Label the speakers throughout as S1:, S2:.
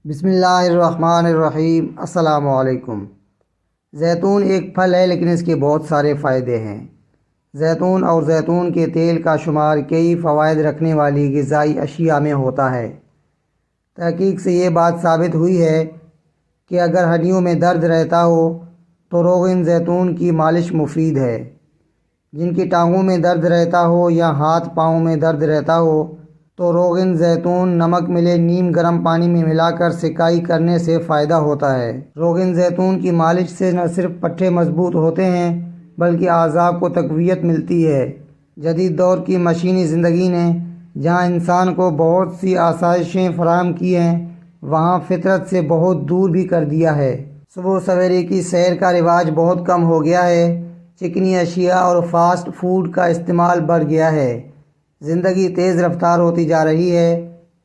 S1: بسم اللہ الرحمن الرحیم۔ السلام علیکم۔ زیتون ایک پھل ہے لیکن اس کے بہت سارے فائدے ہیں۔ زیتون اور زیتون کے تیل کا شمار کئی فوائد رکھنے والی غذائی اشیاء میں ہوتا ہے۔ تحقیق سے یہ بات ثابت ہوئی ہے کہ اگر ہڈیوں میں درد رہتا ہو تو روغن زیتون کی مالش مفید ہے۔ جن کی ٹانگوں میں درد رہتا ہو یا ہاتھ پاؤں میں درد رہتا ہو تو روغن زیتون نمک ملے نیم گرم پانی میں ملا کر سکائی کرنے سے فائدہ ہوتا ہے۔ روغن زیتون کی مالش سے نہ صرف پٹھے مضبوط ہوتے ہیں بلکہ اعضاء کو تقویت ملتی ہے۔ جدید دور کی مشینی زندگی نے جہاں انسان کو بہت سی آسائشیں فراہم کی ہیں وہاں فطرت سے بہت دور بھی کر دیا ہے۔ صبح سویرے کی سیر کا رواج بہت کم ہو گیا ہے۔ چکنی اشیاء اور فاسٹ فوڈ کا استعمال بڑھ گیا ہے۔ زندگی تیز رفتار ہوتی جا رہی ہے۔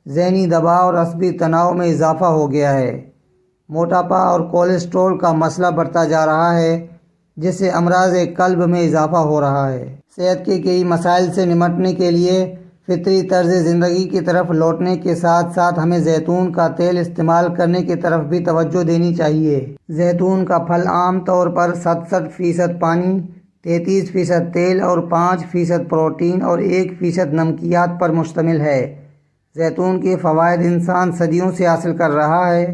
S1: ذہنی دباؤ اور عصبی تناؤ میں اضافہ ہو گیا ہے۔ موٹاپا اور کولیسٹرول کا مسئلہ بڑھتا جا رہا ہے جس سے امراض قلب میں اضافہ ہو رہا ہے۔ صحت کے کئی مسائل سے نمٹنے کے لیے فطری طرز زندگی کی طرف لوٹنے کے ساتھ ساتھ ہمیں زیتون کا تیل استعمال کرنے کی طرف بھی توجہ دینی چاہیے۔ زیتون کا پھل عام طور پر 67% پانی، 33% تیل اور 5% پروٹین اور 1% نمکیات پر مشتمل ہے۔ زیتون کے فوائد انسان صدیوں سے حاصل کر رہا ہے۔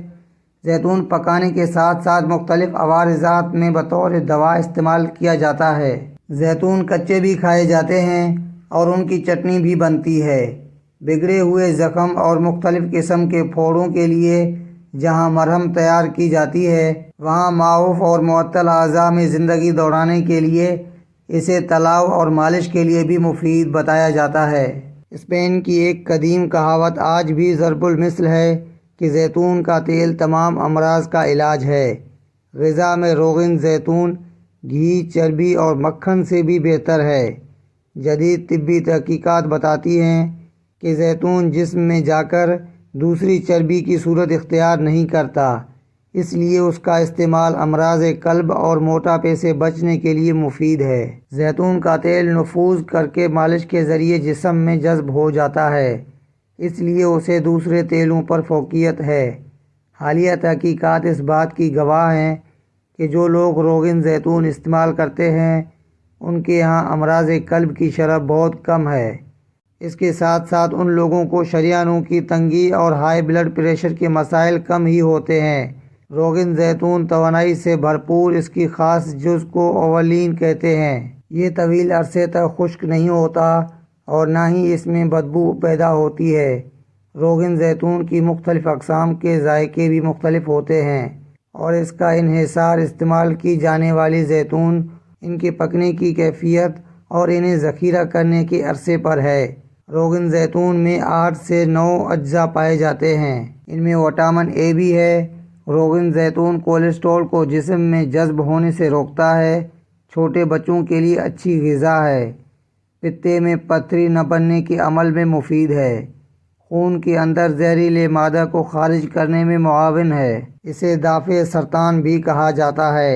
S1: زیتون پکانے کے ساتھ ساتھ مختلف عوارضات میں بطور دوا استعمال کیا جاتا ہے۔ زیتون کچے بھی کھائے جاتے ہیں اور ان کی چٹنی بھی بنتی ہے۔ بگڑے ہوئے زخم اور مختلف قسم کے پھوڑوں کے لیے جہاں مرہم تیار کی جاتی ہے وہاں معوف اور معطل اعضاء میں زندگی دوڑانے کے لیے اسے تلاؤ اور مالش کے لیے بھی مفید بتایا جاتا ہے۔ اسپین کی ایک قدیم کہاوت آج بھی ضرب المثل ہے کہ زیتون کا تیل تمام امراض کا علاج ہے۔ غذا میں روغن زیتون گھی، چربی اور مکھن سے بھی بہتر ہے۔ جدید طبی تحقیقات بتاتی ہیں کہ زیتون جسم میں جا کر دوسری چربی کی صورت اختیار نہیں کرتا، اس لیے اس کا استعمال امراض قلب اور موٹاپے سے بچنے کے لیے مفید ہے۔ زیتون کا تیل نفوذ کر کے مالش کے ذریعے جسم میں جذب ہو جاتا ہے، اس لیے اسے دوسرے تیلوں پر فوقیت ہے۔ حالیہ تحقیقات اس بات کی گواہ ہیں کہ جو لوگ روغن زیتون استعمال کرتے ہیں ان کے ہاں امراض قلب کی شرح بہت کم ہے۔ اس کے ساتھ ساتھ ان لوگوں کو شریانوں کی تنگی اور ہائی بلڈ پریشر کے مسائل کم ہی ہوتے ہیں۔ روغن زیتون توانائی سے بھرپور اس کی خاص جز کو اوولین کہتے ہیں۔ یہ طویل عرصے تک خشک نہیں ہوتا اور نہ ہی اس میں بدبو پیدا ہوتی ہے۔ روغن زیتون کی مختلف اقسام کے ذائقے بھی مختلف ہوتے ہیں اور اس کا انحصار استعمال کی جانے والی زیتون، ان کے پکنے کی کیفیت اور انہیں ذخیرہ کرنے کے عرصے پر ہے۔ روغن زیتون میں 8 سے 9 اجزاء پائے جاتے ہیں۔ ان میں وٹامن اے بھی ہے۔ روغن زیتون کولیسٹرول کو جسم میں جذب ہونے سے روکتا ہے۔ چھوٹے بچوں کے لیے اچھی غذا ہے۔ پتے میں پتھری نہ بننے کے عمل میں مفید ہے۔ خون کے اندر زہریلے مادہ کو خارج کرنے میں معاون ہے۔ اسے دافع سرطان بھی کہا جاتا ہے۔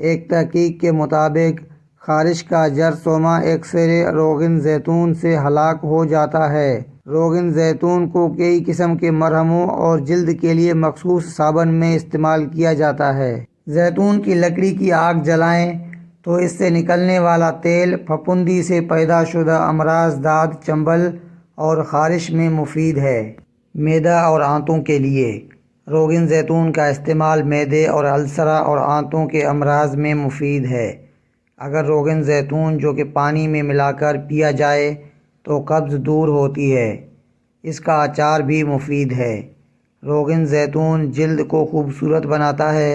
S1: ایک تحقیق کے مطابق خارش کا جرثومہ ایکسرے روغن زیتون سے ہلاک ہو جاتا ہے۔ روغن زیتون کو کئی قسم کے مرہموں اور جلد کے لیے مخصوص صابن میں استعمال کیا جاتا ہے۔ زیتون کی لکڑی کی آگ جلائیں تو اس سے نکلنے والا تیل پھپھوندی سے پیدا شدہ امراض داد، چنبل اور خارش میں مفید ہے۔ معدہ اور آنتوں کے لیے روغن زیتون کا استعمال معدے اور السرہ اور آنتوں کے امراض میں مفید ہے۔ اگر روغن زیتون جو کہ پانی میں ملا کر پیا جائے تو قبض دور ہوتی ہے۔ اس کا اچار بھی مفید ہے۔ روغن زیتون جلد کو خوبصورت بناتا ہے۔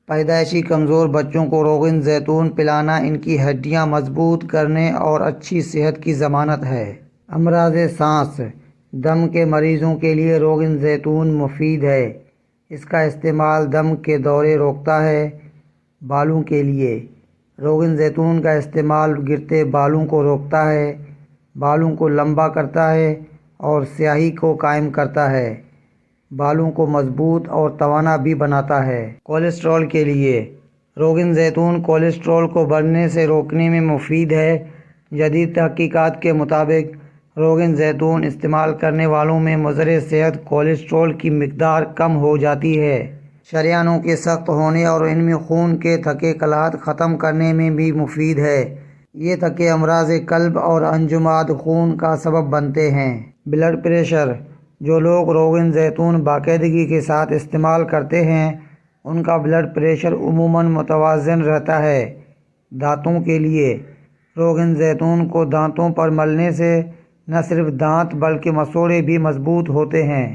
S1: پیدائشی کمزور بچوں کو روغن زیتون پلانا ان کی ہڈیاں مضبوط کرنے اور اچھی صحت کی ضمانت ہے۔ امراض سانس، دم کے مریضوں کے لیے روغن زیتون مفید ہے۔ اس کا استعمال دم کے دورے روکتا ہے۔ بالوں کے لیے روغن زیتون کا استعمال گرتے بالوں کو روکتا ہے، بالوں کو لمبا کرتا ہے اور سیاہی کو قائم کرتا ہے۔ بالوں کو مضبوط اور توانا بھی بناتا ہے۔ کولیسٹرول کے لیے روغن زیتون کولیسٹرول کو بڑھنے سے روکنے میں مفید ہے۔ جدید تحقیقات کے مطابق روغن زیتون استعمال کرنے والوں میں مضر صحت کولیسٹرول کی مقدار کم ہو جاتی ہے۔ شریانوں کے سخت ہونے اور ان میں خون کے تھکے قلات ختم کرنے میں بھی مفید ہے۔ یہ تھکے امراض قلب اور انجماد خون کا سبب بنتے ہیں۔ بلڈ پریشر: جو لوگ روغن زیتون باقاعدگی کے ساتھ استعمال کرتے ہیں ان کا بلڈ پریشر عموماً متوازن رہتا ہے۔ دانتوں کے لیے: روغن زیتون کو دانتوں پر ملنے سے نہ صرف دانت بلکہ مسوڑھے بھی مضبوط ہوتے ہیں۔